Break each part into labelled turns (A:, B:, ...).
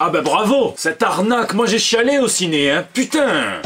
A: Ah bah bravo! Cette arnaque, moi j'ai chialé au ciné, hein, putain!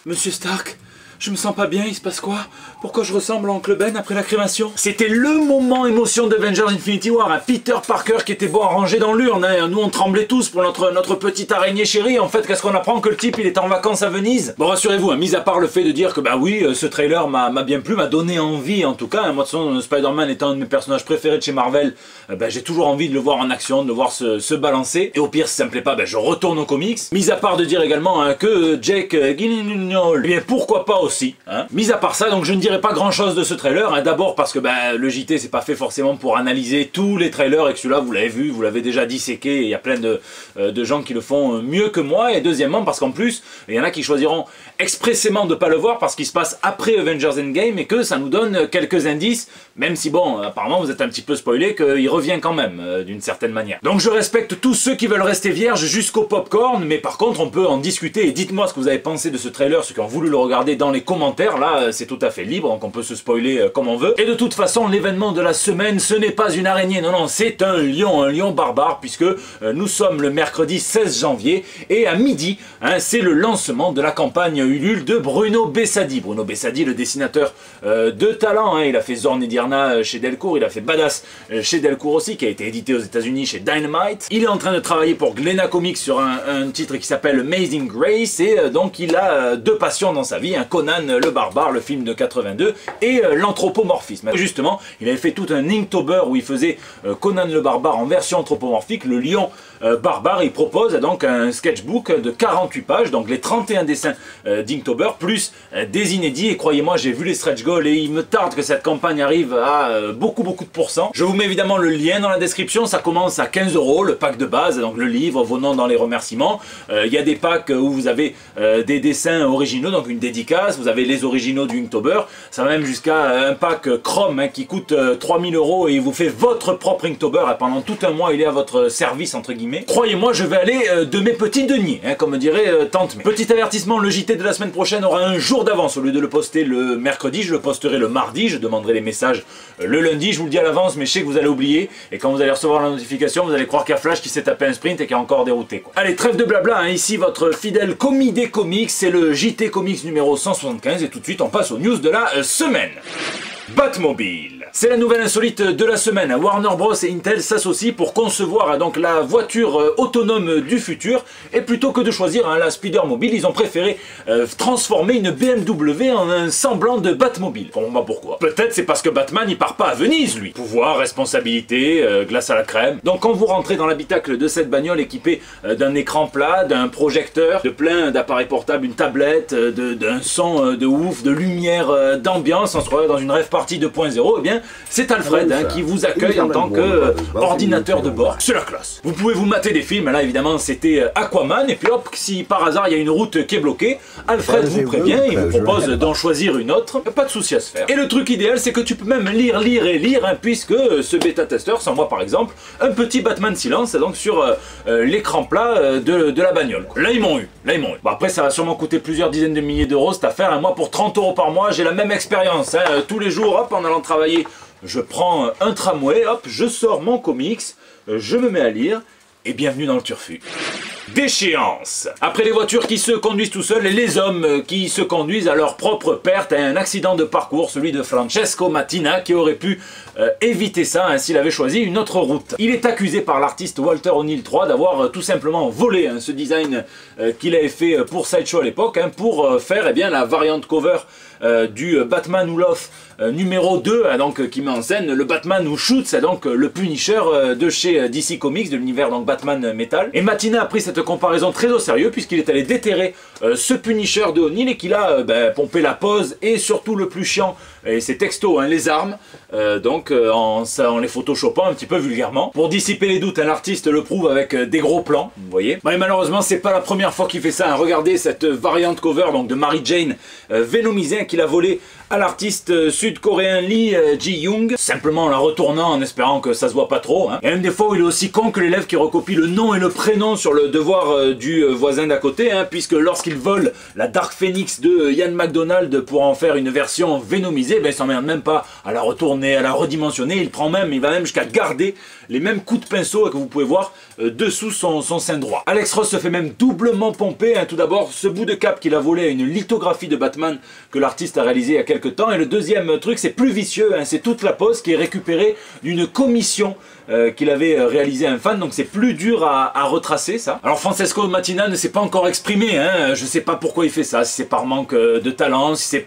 A: Monsieur Stark, je me sens pas bien, il se passe quoi? Pourquoi je ressemble à Oncle Ben après la crémation? C'était le moment émotion d'Avengers Infinity War, un Peter Parker qui était beau à ranger dans l'urne, hein. Nous on tremblait tous pour notre petite araignée chérie. En fait, qu'est-ce qu'on apprend? Que le type il est en vacances à Venise. Bon, rassurez-vous, hein, mis à part le fait de dire que bah oui, ce trailer m'a bien plu, m'a donné envie en tout cas, hein. Moi de toute façon, Spider-Man étant un de mes personnages préférés de chez Marvel, bah, j'ai toujours envie de le voir en action, de le voir se balancer, et au pire si ça me plaît pas, bah, je retourne aux comics. Mis à part de dire également hein, que Jake Gyllenhaal, eh bien pourquoi pas aussi, hein. Mis à part ça, donc je ne dirai pas grand chose de ce trailer, hein. D'abord parce que bah, le JT c'est pas fait forcément pour analyser tous les trailers et que celui-là vous l'avez vu, vous l'avez déjà disséqué, et il y a plein de gens qui le font mieux que moi, et deuxièmement parce qu'en plus il y en a qui choisiront expressément de pas le voir parce qu'il se passe après Avengers Endgame et que ça nous donne quelques indices, même si bon apparemment vous êtes un petit peu spoilé qu'il revient quand même d'une certaine manière. Donc je respecte tous ceux qui veulent rester vierges jusqu'au popcorn, mais par contre on peut en discuter et dites-moi ce que vous avez pensé de ce trailer, ceux qui ont voulu le regarder dans les commentaires, là c'est tout à fait libre, donc on peut se spoiler comme on veut. Et de toute façon l'événement de la semaine ce n'est pas une araignée, non non c'est un lion barbare, puisque nous sommes le mercredi 16 janvier et à midi hein, c'est le lancement de la campagne Ulule de Bruno Bessadi. Bruno Bessadi, le dessinateur de talent, hein, il a fait Zorn et Diana chez Delcourt, il a fait Badass chez Delcourt aussi, qui a été édité aux États-Unis chez Dynamite. Il est en train de travailler pour Glénat Comics sur un titre qui s'appelle Amazing Grace, et donc il a deux passions dans sa vie, hein, Conan le barbare, le film de 82, et l'anthropomorphisme. Justement, il avait fait tout un Inktober où il faisait Conan le barbare en version anthropomorphique, le lion barbare. Il propose donc un sketchbook de 48 pages, donc les 31 dessins d'Inktober, plus des inédits, et croyez-moi, j'ai vu les stretch goals et il me tarde que cette campagne arrive à beaucoup de pourcents. Je vous mets évidemment le lien dans la description, ça commence à 15 €, le pack de base, donc le livre, vos noms dans les remerciements. Il y a des packs où vous avez des dessins originaux, donc une dédicace, vous avez les originaux du Inktober, ça va même jusqu'à un pack Chrome hein, qui coûte 3000 € et il vous fait votre propre Inktober, et pendant tout un mois il est à votre service entre guillemets. Croyez-moi, je vais aller de mes petits deniers, hein, comme dirait Tante May. Petit avertissement, le JT de la semaine prochaine aura un jour d'avance. Au lieu de le poster le mercredi, je le posterai le mardi, je demanderai les messages le lundi, je vous le dis à l'avance, mais je sais que vous allez oublier, et quand vous allez recevoir la notification, vous allez croire qu'il y a Flash qui s'est tapé un sprint et qui a encore dérouté, quoi. Allez, trêve de blabla, hein, ici votre fidèle commis des comics, c'est le JT Comics numéro 175, et tout de suite on passe aux news de la semaine. Batmobile. C'est la nouvelle insolite de la semaine. Warner Bros et Intel s'associent pour concevoir donc la voiture autonome du futur, et plutôt que de choisir la Spider-Mobile, ils ont préféré transformer une BMW en un semblant de Batmobile. Bon, bah pourquoi? Peut-être c'est parce que Batman il part pas à Venise lui. Pouvoir, responsabilité, glace à la crème. Donc quand vous rentrez dans l'habitacle de cette bagnole équipée d'un écran plat, d'un projecteur, de plein d'appareils portables, une tablette, d'un son de ouf, de lumière, d'ambiance, on se retrouve dans une rêve partie 2.0, et bien c'est Alfred hein, qui vous accueille en tant que ordinateur de bord. C'est la classe. Vous pouvez vous mater des films, là évidemment c'était Aquaman, et puis hop, si par hasard il y a une route qui est bloquée, Alfred vous prévient, il vous propose d'en choisir une autre, pas de souci à se faire. Et le truc idéal c'est que tu peux même lire hein, puisque ce bêta-testeur s'envoie par exemple un petit Batman Silence donc sur l'écran plat de la bagnole. Là ils m'ont eu, Bon après ça va sûrement coûter plusieurs dizaines de milliers d'euros cette affaire, hein. Moi pour 30 € par mois j'ai la même expérience, hein. Tous les jours hop en allant travailler, je prends un tramway, hop, je sors mon comics, je me mets à lire, et bienvenue dans le turfu. Déchéance. Après les voitures qui se conduisent tout seuls, les hommes qui se conduisent à leur propre perte, un accident de parcours, celui de Francesco Mattina, qui aurait pu éviter ça hein, s'il avait choisi une autre route. Il est accusé par l'artiste Walter O'Neill III d'avoir tout simplement volé hein, ce design qu'il avait fait pour Sideshow à l'époque, hein, pour faire eh bien, la variante cover du Batman Who Laughs numéro 2, hein, donc, qui met en scène le Batman Who Shoots, donc le Punisher de chez DC Comics, de l'univers donc Batman Metal. Et Mattina a pris cette comparaison très au sérieux puisqu'il est allé déterrer ce Punisher de O'Neill et qu'il a pompé la pose, et surtout le plus chiant, et c'est texto, hein, les armes, donc en les photoshopant un petit peu vulgairement. Pour dissiper les doutes, l'artiste le prouve avec des gros plans, vous voyez. Mais malheureusement c'est pas la première fois qu'il fait ça, hein. Regardez cette variante cover donc de Mary Jane Venomisée qu'il a volé à l'artiste sud-coréen Lee Ji-young, simplement en la retournant en espérant que ça se voit pas trop. Hein. Il y a même des fois où il est aussi con que l'élève qui recopie le nom et le prénom sur le devoir du voisin d'à côté, hein, puisque lorsqu'il vole la Dark Phoenix de Ian McDonald pour en faire une version vénomisée, ben, il s'emmerde même pas à la retourner, à la redimensionner, il va même jusqu'à garder les mêmes coups de pinceau que vous pouvez voir dessous son sein droit. Alex Ross se fait même doublement pomper, hein. Tout d'abord ce bout de cap qu'il a volé à une lithographie de Batman que l'artiste a réalisé il y a quelques temps, et le deuxième truc c'est plus vicieux, hein. C'est toute la pose qui est récupérée d'une commission qu'il avait réalisé un fan, donc c'est plus dur à retracer ça. Alors Francesco Mattina ne s'est pas encore exprimé, hein. Je sais pas pourquoi il fait ça, si c'est par manque de talent, si c'est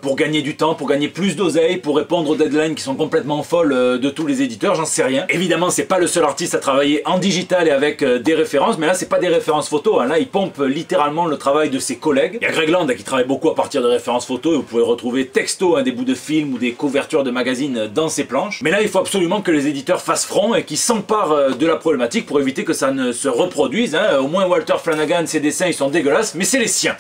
A: pour gagner du temps, pour gagner plus d'oseille, pour répondre aux deadlines qui sont complètement folles de tous les éditeurs, j'en sais rien. Évidemment c'est pas le seul artiste à travailler en digital et avec des références, mais là c'est pas des références photos, hein. Là il pompe littéralement le travail de ses collègues. Il y a Greg Land qui travaille beaucoup à partir de références photos, et vous pouvez retrouver texto, hein, des bouts de films ou des couvertures de magazines dans ses planches. Mais là il faut absolument que les éditeurs fassent front et qu'ils s'emparent de la problématique pour éviter que ça ne se reproduise, hein. Au moins Walter Flanagan, ses dessins ils sont dégueulasses, mais c'est les siens.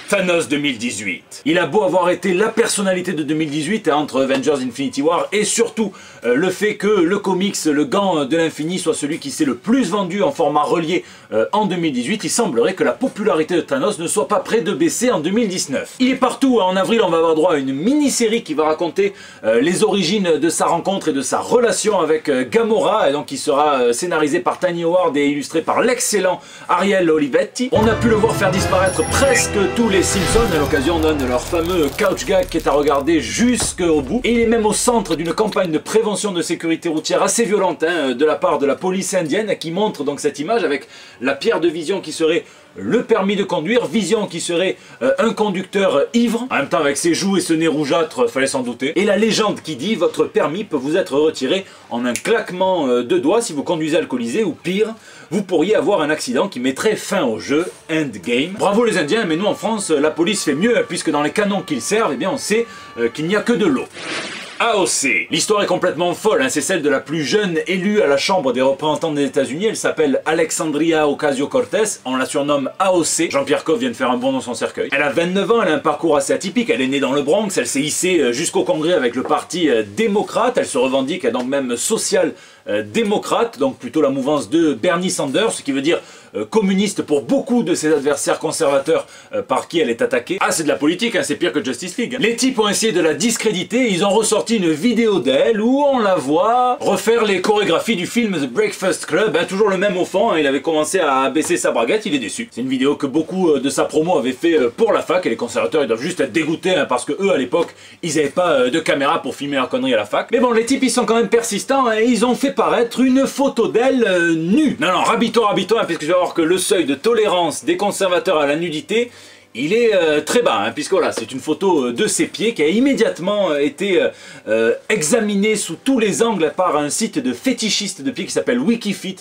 A: Thanos 2018. Il a beau avoir été la personnalité de 2018 hein, entre Avengers Infinity War et surtout le fait que le comics, le gant de l'infini soit celui qui s'est le plus vendu en format relié en 2018, il semblerait que la popularité de Thanos ne soit pas près de baisser en 2019. Il est partout, hein. En avril on va avoir droit à une mini-série qui va raconter les origines de sa rencontre et de sa relation avec Gamora, et donc qui sera scénarisée par Tiny Howard et illustrée par l'excellent Ariel Olivetti. On a pu le voir faire disparaître presque tous les Simpsons à l'occasion d'un de leurs fameux couch gags qui est à regarder jusqu'au bout, et il est même au centre d'une campagne de prévention de sécurité routière assez violente hein, de la part de la police indienne, qui montre donc cette image avec la pierre de vision qui serait le permis de conduire, Vision qui serait un conducteur ivre, en même temps avec ses joues et ce nez rougeâtre, fallait s'en douter, et la légende qui dit votre permis peut vous être retiré en un claquement de doigts si vous conduisez alcoolisé, ou pire, vous pourriez avoir un accident qui mettrait fin au jeu. Endgame. Bravo les Indiens, mais nous en France, la police fait mieux, puisque dans les canons qu'ils servent, eh bien on sait qu'il n'y a que de l'eau. AOC. L'histoire est complètement folle, hein. C'est celle de la plus jeune élue à la Chambre des représentants des États-Unis. Elle s'appelle Alexandria Ocasio-Cortez, on la surnomme AOC. Jean-Pierre Coff vient de faire un bond dans son cercueil. Elle a 29 ans, elle a un parcours assez atypique, elle est née dans le Bronx, elle s'est hissée jusqu'au Congrès avec le parti démocrate, elle se revendique donc même social-démocrate, donc plutôt la mouvance de Bernie Sanders, ce qui veut dire communiste pour beaucoup de ses adversaires conservateurs par qui elle est attaquée. Ah, c'est de la politique, hein, c'est pire que Justice League. Les types ont essayé de la discréditer, et ils ont ressorti une vidéo d'elle où on la voit refaire les chorégraphies du film The Breakfast Club, hein, toujours le même au fond, hein, il avait commencé à baisser sa braguette, il est déçu. C'est une vidéo que beaucoup de sa promo avaient fait pour la fac, et les conservateurs ils doivent juste être dégoûtés hein, parce que eux à l'époque ils n'avaient pas de caméra pour filmer leur connerie à la fac. Mais bon, les types ils sont quand même persistants, hein, et ils ont fait paraître une photo d'elle nue. Non, rabitons, hein, puisque je vais voir que le seuil de tolérance des conservateurs à la nudité, il est très bas, hein, puisque voilà, c'est une photo de ses pieds qui a immédiatement été examinée sous tous les angles par un site de fétichistes de pieds qui s'appelle Wikifit.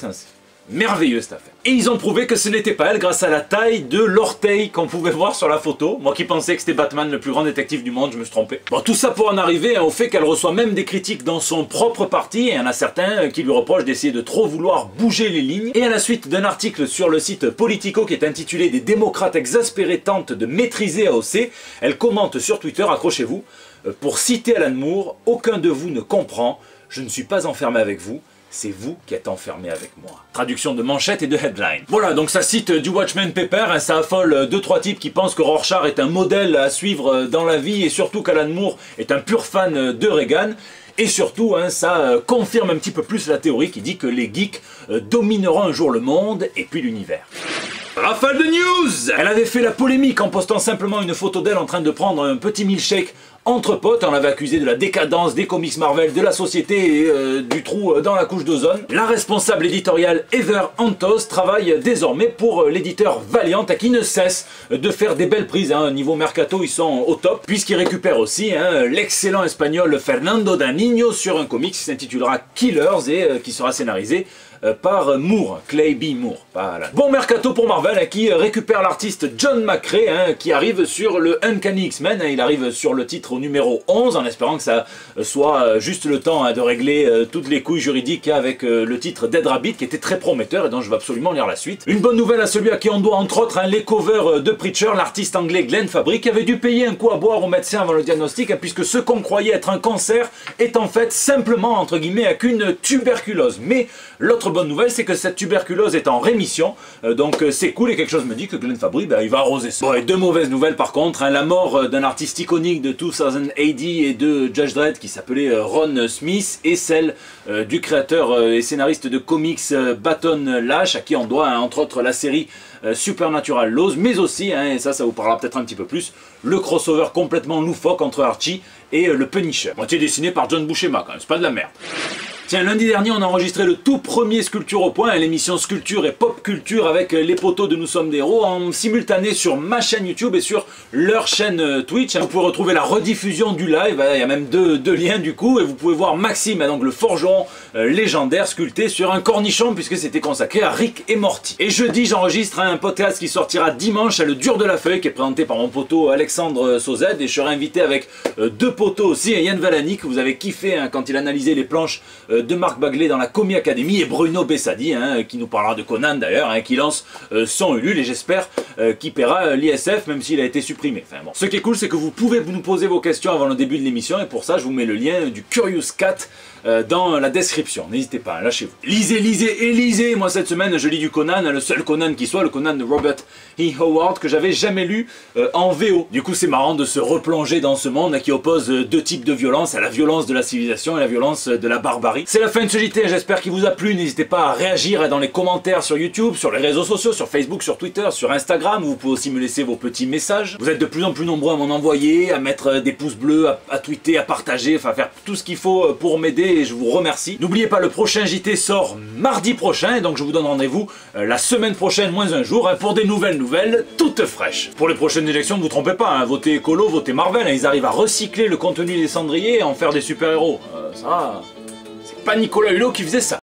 A: Merveilleux cette affaire. Et ils ont prouvé que ce n'était pas elle grâce à la taille de l'orteil qu'on pouvait voir sur la photo. Moi qui pensais que c'était Batman, le plus grand détective du monde, je me suis trompé. Bon, tout ça pour en arriver au fait qu'elle reçoit même des critiques dans son propre parti, et il y en a certains qui lui reprochent d'essayer de trop vouloir bouger les lignes. Et à la suite d'un article sur le site Politico qui est intitulé « Des démocrates exaspérés tentent de maîtriser AOC », elle commente sur Twitter, accrochez-vous, pour citer Alan Moore, « Aucun de vous ne comprend, je ne suis pas enfermé avec vous. C'est vous qui êtes enfermé avec moi. » Traduction de manchette et de headline. Voilà, donc ça cite du Watchmen Paper, hein, ça affole 2-3 types qui pensent que Rorschach est un modèle à suivre dans la vie, et surtout qu'Alan Moore est un pur fan de Reagan. Et surtout, hein, ça confirme un petit peu plus la théorie qui dit que les geeks domineront un jour le monde et puis l'univers. Rafale de news! Elle avait fait la polémique en postant simplement une photo d'elle en train de prendre un petit milkshake entre potes. On l'avait accusé de la décadence des comics Marvel, de la société et du trou dans la couche d'ozone. La responsable éditoriale Heather Antos travaille désormais pour l'éditeur Valiant, qui ne cesse de faire des belles prises. Hein. Niveau mercato, ils sont au top, puisqu'ils récupèrent aussi hein, l'excellent espagnol Fernando Daniño sur un comics qui s'intitulera Killers et qui sera scénarisé par Moore, Clay B. Moore. Voilà. Bon mercato pour Marvel hein, qui récupère l'artiste John McCrea hein, qui arrive sur le Uncanny X-Men. Hein, il arrive sur le titre au numéro 11 en espérant que ça soit juste le temps hein, de régler toutes les couilles juridiques hein, avec le titre Dead Rabbit qui était très prometteur et dont je vais absolument lire la suite. Une bonne nouvelle à celui à qui on doit entre autres hein, les covers de Preacher, l'artiste anglais Glenn Fabry qui avait dû payer un coup à boire au médecin avant le diagnostic hein, puisque ce qu'on croyait être un cancer est en fait simplement entre guillemets avec une tuberculose. Mais l'autre bonne nouvelle c'est que cette tuberculose est en rémission donc c'est cool et quelque chose me dit que Glenn Fabry il va arroser ça. Bon, et deux mauvaises nouvelles par contre, hein, la mort d'un artiste iconique de 2000 AD et de Judge Dredd qui s'appelait Ron Smith et celle du créateur et scénariste de comics Baton Lash à qui on doit hein, entre autres la série Supernatural Laws mais aussi, hein, et ça vous parlera peut-être un petit peu plus, le crossover complètement loufoque entre Archie et le Punisher. Moitié dessiné par John Buscema quand même, c'est pas de la merde. Tiens, lundi dernier, on a enregistré le tout premier Sculpture au point, l'émission Sculpture et Pop Culture avec les poteaux de Nous Sommes des Héros en simultané sur ma chaîne YouTube et sur leur chaîne Twitch. Vous pouvez retrouver la rediffusion du live, il y a même deux liens du coup, et vous pouvez voir Maxime, donc le forgeron légendaire sculpté sur un cornichon puisque c'était consacré à Rick et Morty. Et jeudi, j'enregistre un podcast qui sortira dimanche, le Dur de la Feuille, qui est présenté par mon poteau Alexandre Sauzet, et je serai invité avec deux poteaux aussi, Yann Valani, que vous avez kiffé hein, quand il analysait les planches de Marc Bagley dans la Comic Academy et Bruno Bessadi hein, qui nous parlera de Conan d'ailleurs hein, qui lance son Ulule et j'espère qu'il paiera l'ISF même s'il a été supprimé. Enfin, bon. Ce qui est cool c'est que vous pouvez nous poser vos questions avant le début de l'émission et pour ça je vous mets le lien du Curious Cat dans la description, n'hésitez pas, lâchez-vous. Lisez, lisez et lisez, moi cette semaine je lis du Conan, le seul Conan qui soit, le Conan de Robert E. Howard que j'avais jamais lu en VO. Du coup c'est marrant de se replonger dans ce monde qui oppose deux types de violence, à la violence de la civilisation et la violence de la barbarie. C'est la fin de ce JT, j'espère qu'il vous a plu, n'hésitez pas à réagir dans les commentaires sur YouTube, sur les réseaux sociaux, sur Facebook, sur Twitter, sur Instagram, vous pouvez aussi me laisser vos petits messages. Vous êtes de plus en plus nombreux à m'en envoyer, à mettre des pouces bleus, à tweeter, à partager, enfin faire tout ce qu'il faut pour m'aider et je vous remercie. N'oubliez pas, le prochain JT sort mardi prochain, donc je vous donne rendez-vous la semaine prochaine, moins un jour, hein, pour des nouvelles toutes fraîches. Pour les prochaines élections, ne vous trompez pas, hein, votez écolo, votez Marvel, hein, ils arrivent à recycler le contenu des cendriers et à en faire des super-héros. Ça, c'est pas Nicolas Hulot qui faisait ça.